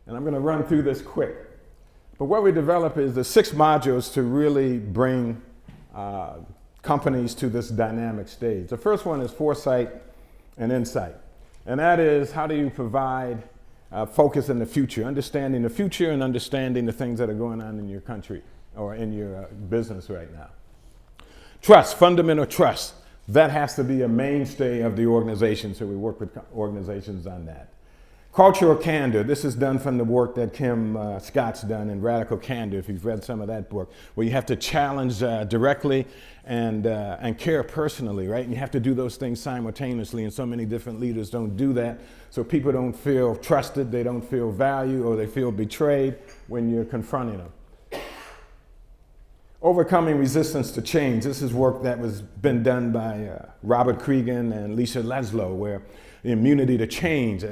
And I'm going to run through this quick. But what we develop is the 6 modules to really bring companies to this dynamic stage. The first one is foresight and insight. And that is, how do you provide focus in the future, understanding the future and understanding the things that are going on in your country or in your business right now. Trust, fundamental trust. That has to be a mainstay of the organization, so we work with organizations on that. Cultural candor. This is done from the work that Kim Scott's done in Radical Candor, if you've read some of that book, where you have to challenge directly and care personally, right? And you have to do those things simultaneously, and so many different leaders don't do that. So people don't feel trusted, they don't feel valued, or they feel betrayed when you're confronting them. Overcoming resistance to change. This is work that was been done by Robert Cregan and Lisa Leslow, where the immunity to change,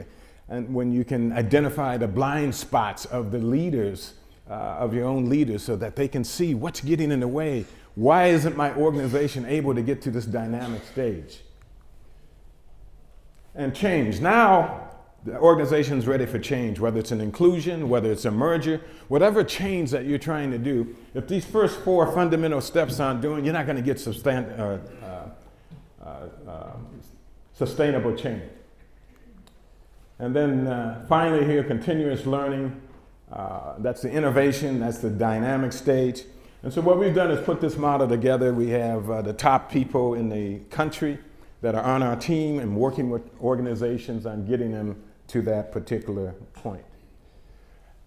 and when you can identify the blind spots of the leaders, of your own leaders, so that they can see what's getting in the way. Why isn't my organization able to get to this dynamic stage? And change. Now, the organization's ready for change, whether it's an inclusion, whether it's a merger, whatever change that you're trying to do. If these first 4 fundamental steps aren't doing, you're not going to get sustainable change. And then finally here, continuous learning. That's the innovation, that's the dynamic stage. And so what we've done is put this model together. We have the top people in the country that are on our team and working with organizations on getting them to that particular point.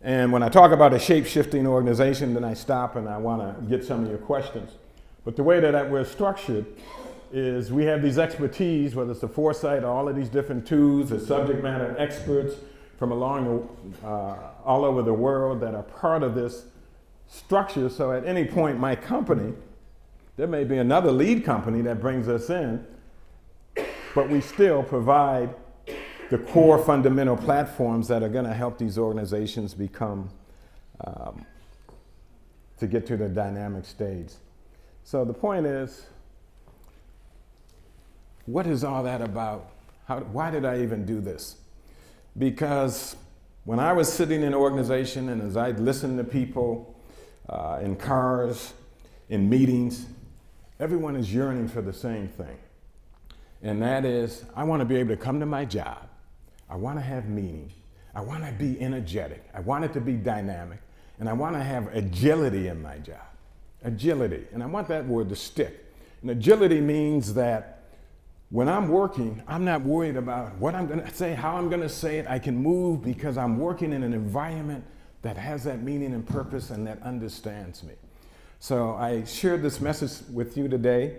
And when I talk about a shape-shifting organization, then I stop and I want to get some of your questions. But the way that we're structured is we have these expertise, whether it's the foresight or all of these different tools, the subject matter experts from all over the world that are part of this structure. So at any point, my company, there may be another lead company that brings us in, but we still provide the core fundamental platforms that are going to help these organizations become, to get to the dynamic stage. So the point is, what is all that about? Why did I even do this? Because when I was sitting in an organization and as I'd listen to people in cars, in meetings, everyone is yearning for the same thing. And that is, I want to be able to come to my job. I want to have meaning. I want to be energetic. I want it to be dynamic. And I want to have agility in my job. Agility. And I want that word to stick. And agility means that when I'm working, I'm not worried about what I'm going to say, how I'm going to say it. I can move because I'm working in an environment that has that meaning and purpose and that understands me. So I shared this message with you today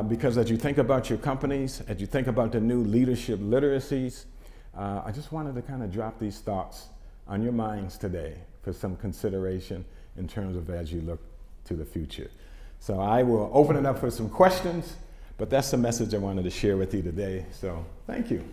because as you think about your companies, as you think about the new leadership literacies, I just wanted to kind of drop these thoughts on your minds today for some consideration in terms of as you look to the future. So I will open it up for some questions, but that's the message I wanted to share with you today. So thank you.